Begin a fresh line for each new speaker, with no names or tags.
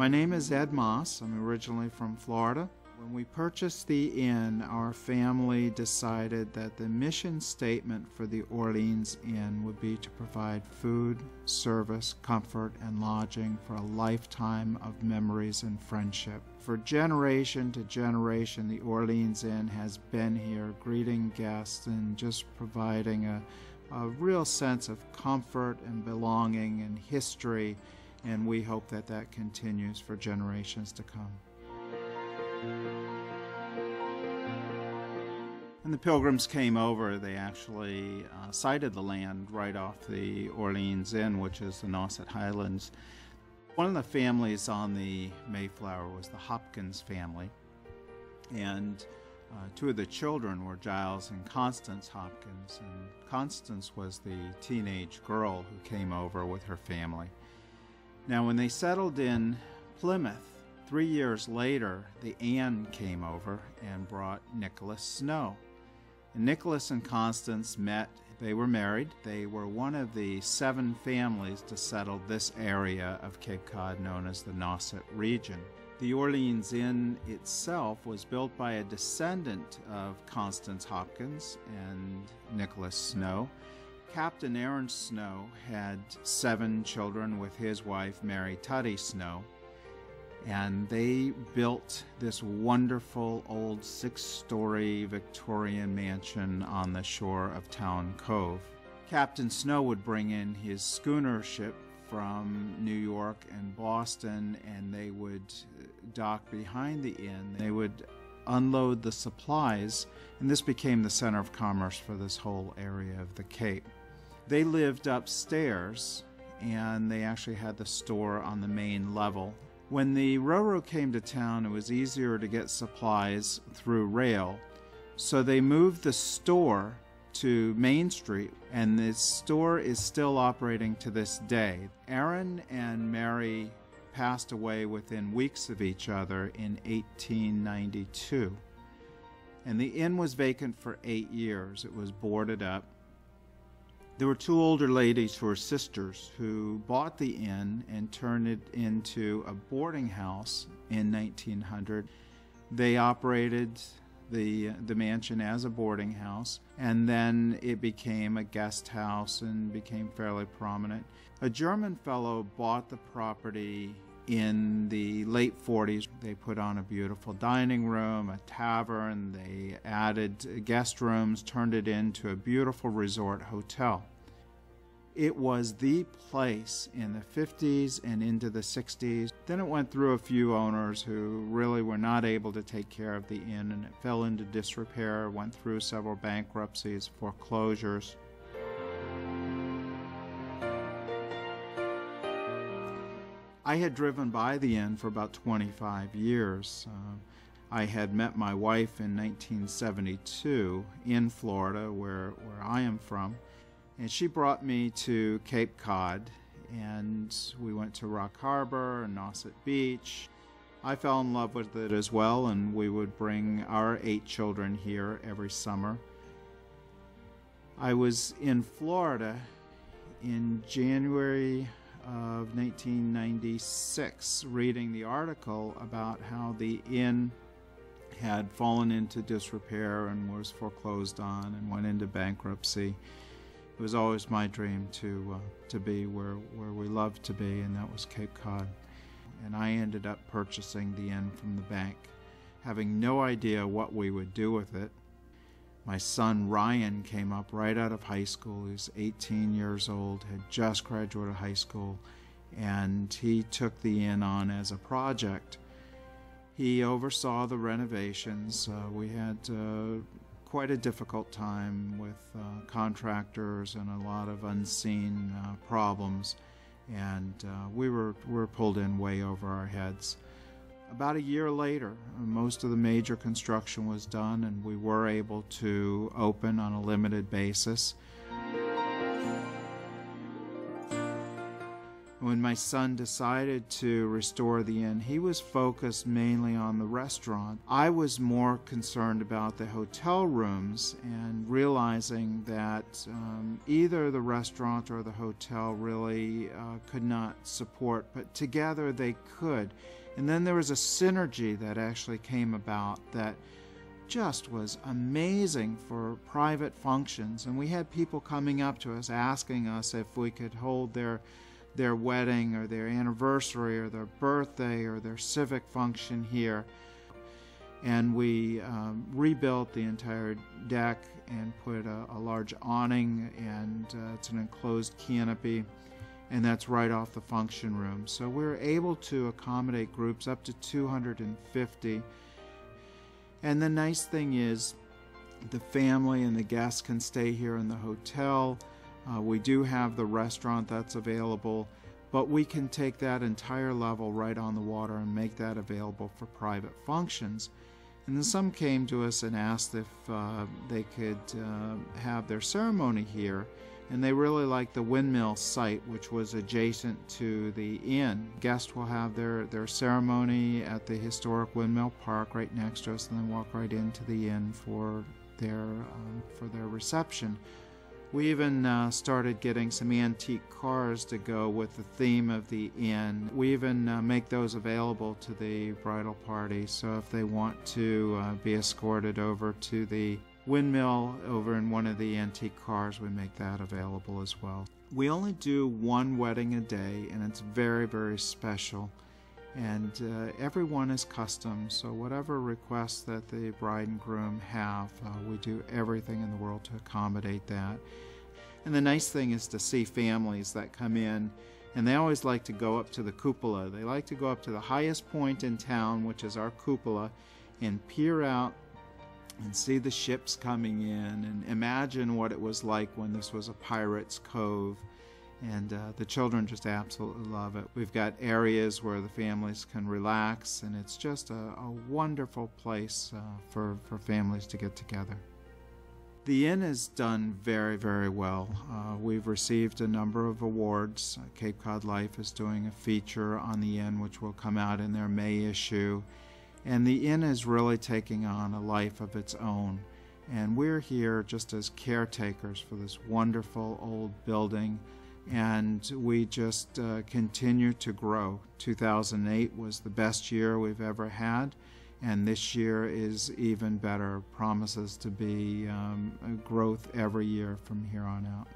My name is Ed Moss. I'm originally from Florida. When we purchased the inn, our family decided that the mission statement for the Orleans Inn would be to provide food, service, comfort, and lodging for a lifetime of memories and friendship. For generation to generation, the Orleans Inn has been here, greeting guests and just providing a real sense of comfort and belonging and history, and we hope that that continues for generations to come. When the Pilgrims came over, they actually sighted the land right off the Orleans Inn, which is the Nauset Highlands. One of the families on the Mayflower was the Hopkins family, and two of the children were Giles and Constance Hopkins, and Constance was the teenage girl who came over with her family. Now, when they settled in Plymouth, 3 years later, the Anne came over and brought Nicholas Snow. And Nicholas and Constance met. They were married. They were one of the 7 families to settle this area of Cape Cod known as the Nauset region. The Orleans Inn itself was built by a descendant of Constance Hopkins and Nicholas Snow. Captain Aaron Snow had 7 children with his wife, Mary Tutty Snow, and they built this wonderful old 6-story Victorian mansion on the shore of Town Cove. Captain Snow would bring in his schooner ship from New York and Boston, and they would dock behind the inn. They would unload the supplies, and this became the center of commerce for this whole area of the Cape. They lived upstairs, and they actually had the store on the main level. When the railroad came to town, it was easier to get supplies through rail, so they moved the store to Main Street, and this store is still operating to this day. Aaron and Mary passed away within weeks of each other in 1892, and the inn was vacant for 8 years. It was boarded up. There were 2 older ladies who were sisters who bought the inn and turned it into a boarding house in 1900. They operated the mansion as a boarding house, and then it became a guest house and became fairly prominent. A German fellow bought the property in the late 40s. They put on a beautiful dining room, a tavern, they added guest rooms, turned it into a beautiful resort hotel. It was the place in the 50s and into the 60s. Then it went through a few owners who really were not able to take care of the inn, and it fell into disrepair, went through several bankruptcies, foreclosures. I had driven by the inn for about 25 years. I had met my wife in 1972 in Florida, where I am from, and she brought me to Cape Cod, and we went to Rock Harbor and Nauset Beach. I fell in love with it as well, and we would bring our 8 children here every summer. I was in Florida in January of 1996 reading the article about how the inn had fallen into disrepair and was foreclosed on and went into bankruptcy. It was always my dream to be where we love to be, and that was Cape Cod. And I ended up purchasing the inn from the bank, having no idea what we would do with it. My son Ryan came up right out of high school. He was 18 years old, had just graduated high school, and he took the inn on as a project. He oversaw the renovations. We had quite a difficult time with contractors and a lot of unseen problems, and we were pulled in way over our heads. About a year later, most of the major construction was done, and we were able to open on a limited basis. When my son decided to restore the inn, he was focused mainly on the restaurant. I was more concerned about the hotel rooms and realizing that either the restaurant or the hotel really could not support, but together they could. And then there was a synergy that actually came about that just was amazing for private functions. And we had people coming up to us asking us if we could hold their wedding or their anniversary or their birthday or their civic function here. And we rebuilt the entire deck and put a large awning, and it's an enclosed canopy, and that's right off the function room. So we're able to accommodate groups up to 250. And the nice thing is the family and the guests can stay here in the hotel. We do have the restaurant that's available, but we can take that entire level right on the water and make that available for private functions. And then some came to us and asked if they could have their ceremony here, and they really liked the windmill site, which was adjacent to the inn. Guests will have their ceremony at the historic Windmill Park right next to us, and then walk right into the inn for their reception. We even started getting some antique cars to go with the theme of the inn. We even make those available to the bridal party, so if they want to be escorted over to the windmill over in one of the antique cars, we make that available as well. We only do one wedding a day, and it's very, very special. And everyone is custom, so whatever requests that the bride and groom have, we do everything in the world to accommodate that. And the nice thing is to see families that come in, and they always like to go up to the cupola. They like to go up to the highest point in town, which is our cupola, and peer out and see the ships coming in and imagine what it was like when this was a pirate's cove. And the children just absolutely love it. We've got areas where the families can relax, and it's just a wonderful place for families to get together. The inn has done very, very well. We've received a number of awards. Cape Cod Life is doing a feature on the inn, which will come out in their May issue. And the inn is really taking on a life of its own. And we're here just as caretakers for this wonderful old building. And we just continue to grow. 2008 was the best year we've ever had, and this year is even better. Promises to be a growth every year from here on out.